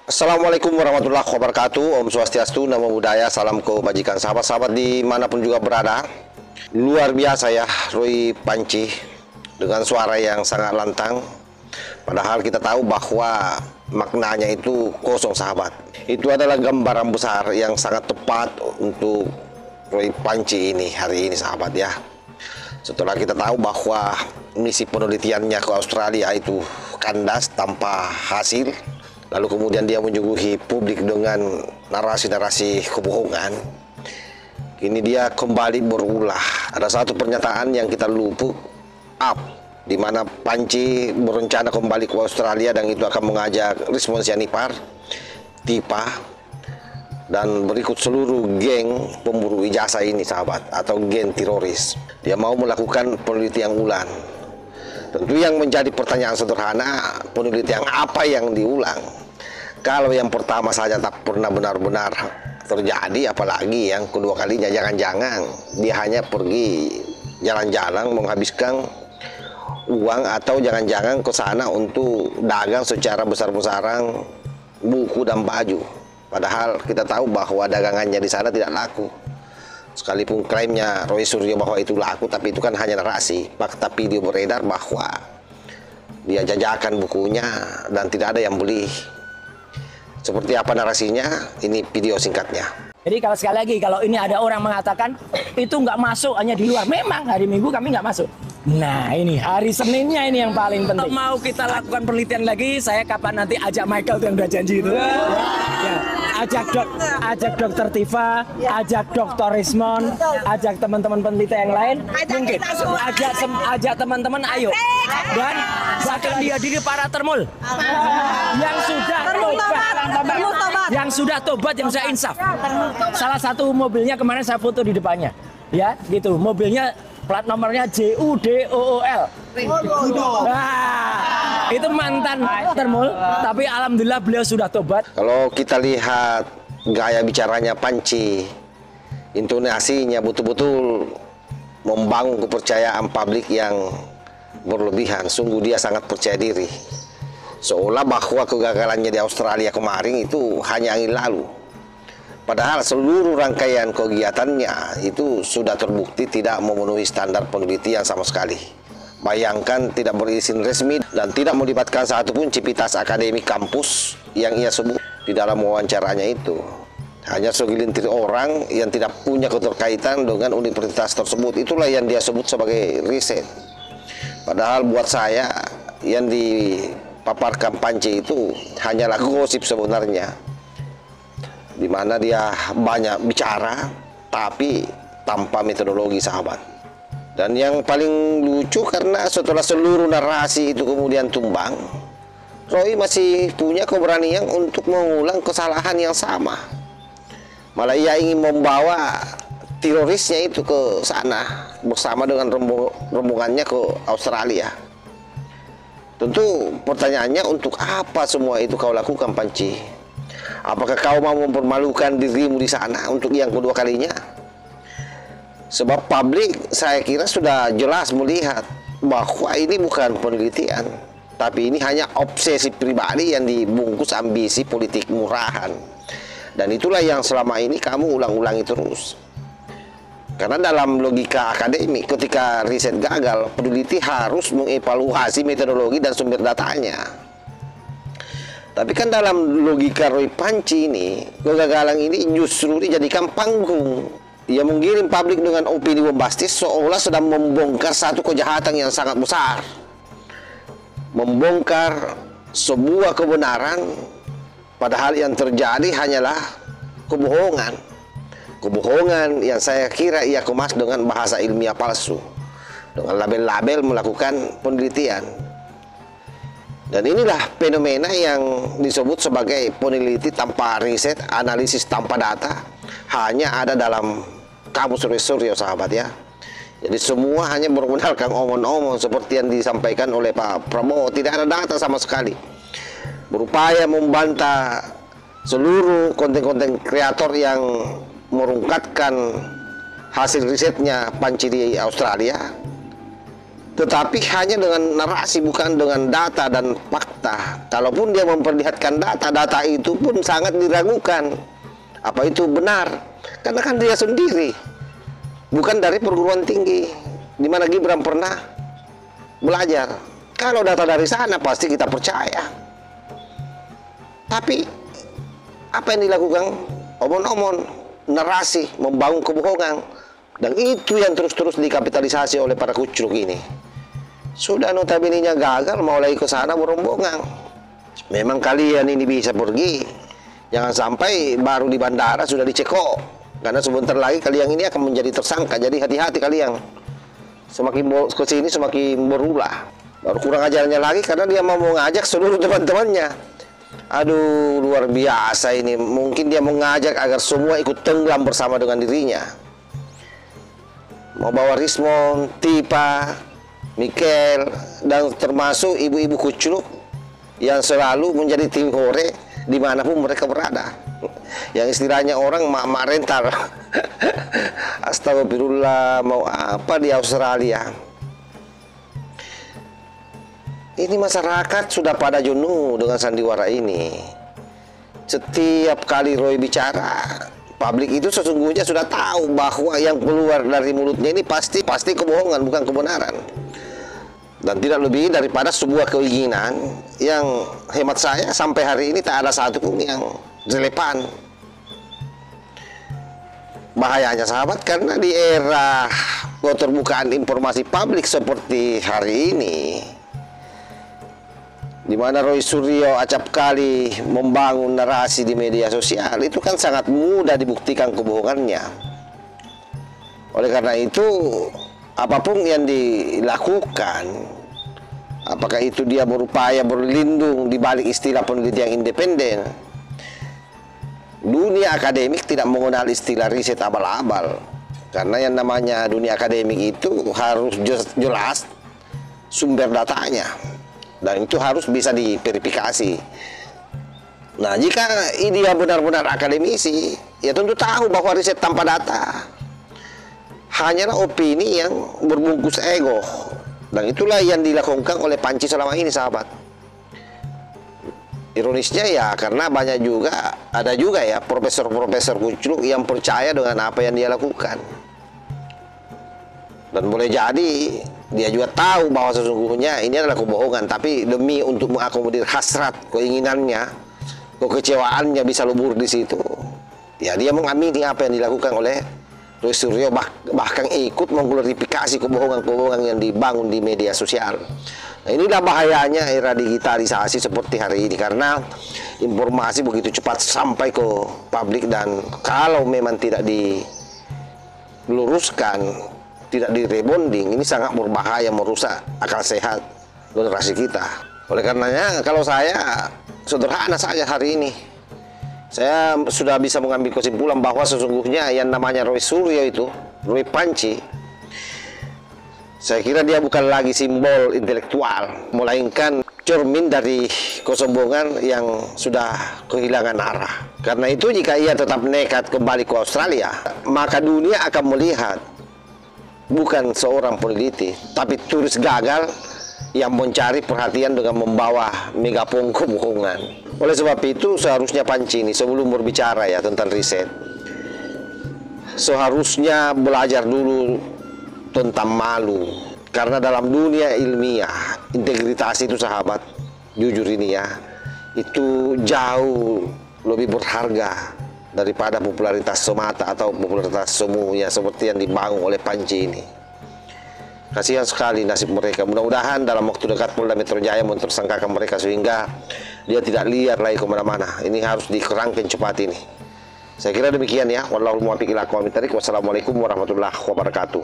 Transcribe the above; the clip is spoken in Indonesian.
Assalamualaikum warahmatullahi wabarakatuh. Om Swastiastu, Namo Buddhaya, salam kebajikan sahabat-sahabat dimanapun juga berada. Luar biasa ya, Roy Panci dengan suara yang sangat lantang. Padahal kita tahu bahwa maknanya itu kosong sahabat. Itu adalah gambaran besar yang sangat tepat untuk Roy Panci ini hari ini sahabat ya. Setelah kita tahu bahwa misi penelitiannya ke Australia itu kandas tanpa hasil, lalu kemudian dia menyuguhi publik dengan narasi-narasi kebohongan. Kini dia kembali berulah. Ada satu pernyataan yang kita luput up, di mana Panci berencana kembali ke Australia dan itu akan mengajak Rismon Sianipar, Tipa, dan berikut seluruh geng pemburu ijazah ini sahabat, atau geng teroris. Dia mau melakukan penelitian ulang. Tentu yang menjadi pertanyaan sederhana, penelitian apa yang diulang? Kalau yang pertama saja tak pernah benar-benar terjadi, apalagi yang kedua kalinya. Jangan-jangan dia hanya pergi jalan-jalan menghabiskan uang, atau jangan-jangan ke sana untuk dagang secara besar-besaran buku dan baju. Padahal kita tahu bahwa dagangannya di sana tidak laku. Sekalipun klaimnya Roy Suryo bahwa itu laku, tapi itu kan hanya narasi. Fakta video beredar bahwa dia jajakan bukunya dan tidak ada yang beli. Seperti apa narasinya? Ini video singkatnya. Jadi kalau sekali lagi, kalau ini ada orang mengatakan itu nggak masuk, hanya di luar. Memang hari Minggu kami nggak masuk. Nah ini hari Seninnya ini yang paling penting. Mau kita lakukan penelitian lagi, saya kapan nanti ajak Michael yang udah janji itu. Ya. Ajak dokter Tifa, ajak dokter Rismon, ajak teman-teman peneliti yang lain. Mungkin ajak teman-teman, ayo. Dan bahkan dihadiri para termul yang sudah tobat, yang sudah tobat, yang sudah insaf. Salah satu mobilnya kemarin saya foto di depannya, ya gitu. Mobilnya plat nomornya JUDOOL. Nah, itu mantan termul, tapi alhamdulillah beliau sudah tobat. Kalau kita lihat gaya bicaranya Panci, intonasinya betul-betul membangun kepercayaan publik yang berlebihan. Sungguh dia sangat percaya diri, seolah bahwa kegagalannya di Australia kemarin itu hanya angin lalu. Padahal seluruh rangkaian kegiatannya itu sudah terbukti tidak memenuhi standar penelitian sama sekali. Bayangkan tidak berizin resmi dan tidak melibatkan satupun civitas akademik kampus yang ia sebut di dalam wawancaranya itu. Hanya segelintir orang yang tidak punya keterkaitan dengan universitas tersebut. Itulah yang dia sebut sebagai riset. Padahal buat saya yang dipaparkan Panci itu hanyalah gosip sebenarnya, di mana dia banyak bicara tapi tanpa metodologi sahabat. Dan yang paling lucu karena setelah seluruh narasi itu kemudian tumbang, Roy masih punya keberanian untuk mengulang kesalahan yang sama. Malah ia ingin membawa terorisnya itu ke sana bersama dengan rombongannya ke Australia. Tentu pertanyaannya, untuk apa semua itu kau lakukan Panci? Apakah kau mau mempermalukan dirimu di sana untuk yang kedua kalinya? Sebab publik saya kira sudah jelas melihat bahwa ini bukan penelitian, tapi ini hanya obsesi pribadi yang dibungkus ambisi politik murahan. Dan itulah yang selama ini kamu ulang-ulangi terus. Karena dalam logika akademik, ketika riset gagal, peneliti harus mengevaluasi metodologi dan sumber datanya. Tapi kan dalam logika Roy Panci ini, kegagalan ini justru dijadikan panggung. Ia menggiring publik dengan opini bombastis seolah sedang membongkar satu kejahatan yang sangat besar. Membongkar sebuah kebenaran, padahal yang terjadi hanyalah kebohongan. Kebohongan yang saya kira ia kemas dengan bahasa ilmiah palsu, dengan label-label melakukan penelitian. Dan inilah fenomena yang disebut sebagai peneliti tanpa riset, analisis tanpa data, hanya ada dalam kamus Roy Suryo sahabat ya. Jadi semua hanya bermodalkan omong-omong seperti yang disampaikan oleh Pak Prabowo, tidak ada data sama sekali. Berupaya membantah seluruh konten-konten kreator yang merungkatkan hasil risetnya Panci di Australia, tetapi hanya dengan narasi, bukan dengan data dan fakta. Kalaupun dia memperlihatkan data itu pun sangat diragukan apa itu benar, karena kan dia sendiri bukan dari perguruan tinggi di mana Gibran pernah belajar. Kalau data dari sana pasti kita percaya. Tapi apa yang dilakukan? Omon-omon, narasi, membangun kebohongan, dan itu yang terus-terus dikapitalisasi oleh para kucluk ini. Sudah notabene-nya gagal, mau lagi ke sana berombongan. Memang kalian ini bisa pergi, jangan sampai baru di bandara sudah dicekok, karena sebentar lagi kalian ini akan menjadi tersangka. Jadi hati-hati kalian, semakin ke sini semakin berulah. Baru kurang ajarnya lagi karena dia mau mengajak seluruh teman-temannya. Aduh, luar biasa ini. Mungkin dia mengajak agar semua ikut tenggelam bersama dengan dirinya. Mau bawa Rismon, Tipa, Mikel, dan termasuk ibu-ibu kucluk yang selalu menjadi tim hore dimanapun mereka berada. Yang istilahnya orang mak-mak rental. Astagfirullah, mau apa di Australia? Ini masyarakat sudah pada jenuh dengan sandiwara ini. Setiap kali Roy bicara, publik itu sesungguhnya sudah tahu bahwa yang keluar dari mulutnya ini pasti kebohongan, bukan kebenaran. Dan tidak lebih daripada sebuah keinginan yang hemat saya sampai hari ini tak ada satu pun yang relevan. Bahayanya sahabat, karena di era keterbukaan informasi publik seperti hari ini, di mana Roy Suryo acap kali membangun narasi di media sosial, itu kan sangat mudah dibuktikan kebohongannya. Oleh karena itu, apapun yang dilakukan, apakah itu dia berupaya berlindung di balik istilah penelitian independen, dunia akademik tidak mengenal istilah riset abal-abal. Karena yang namanya dunia akademik itu harus jelas sumber datanya, dan itu harus bisa diverifikasi. Nah, jika dia benar-benar akademisi, ya tentu tahu bahwa riset tanpa data hanyalah opini yang berbungkus ego. Dan itulah yang dilakukan oleh Panci selama ini, sahabat. Ironisnya ya, karena ada juga ya profesor-profesor kucluk yang percaya dengan apa yang dia lakukan. Dan boleh jadi dia juga tahu bahwa sesungguhnya ini adalah kebohongan, tapi demi untuk mengakomodir hasrat, keinginannya, kekecewaannya bisa lebur di situ, ya dia mengamini apa yang dilakukan oleh Roy Suryo, bahkan ikut mengglorifikasi kebohongan-kebohongan yang dibangun di media sosial. Nah, inilah bahayanya era digitalisasi seperti hari ini, karena informasi begitu cepat sampai ke publik, dan kalau memang tidak diluruskan, tidak di-rebonding, ini sangat berbahaya, merusak akal sehat generasi kita. Oleh karenanya, kalau saya sederhana saja hari ini, saya sudah bisa mengambil kesimpulan bahwa sesungguhnya yang namanya Roy Suryo itu, Roy Panci, saya kira dia bukan lagi simbol intelektual, melainkan cermin dari kesombongan yang sudah kehilangan arah. Karena itu jika ia tetap nekat kembali ke Australia, maka dunia akan melihat bukan seorang peneliti, tapi turis gagal yang mencari perhatian dengan membawa megafon kebohongan. Oleh sebab itu, seharusnya Panci ini sebelum berbicara ya tentang riset, seharusnya belajar dulu tentang malu. Karena dalam dunia ilmiah, integritas itu, sahabat, jujur ini ya, itu jauh lebih berharga daripada popularitas semata atau popularitas semu ya seperti yang dibangun oleh Panci ini. Kasihan sekali nasib mereka. Mudah-mudahan dalam waktu dekat Polda Metro Jaya mentersangkakan mereka sehingga dia tidak liar lagi kemana-mana. Ini harus dikerangkan cepat ini. Saya kira demikian ya. Wallahul muwaffiq ila aqwamit thoriq. Wassalamualaikum warahmatullahi wabarakatuh.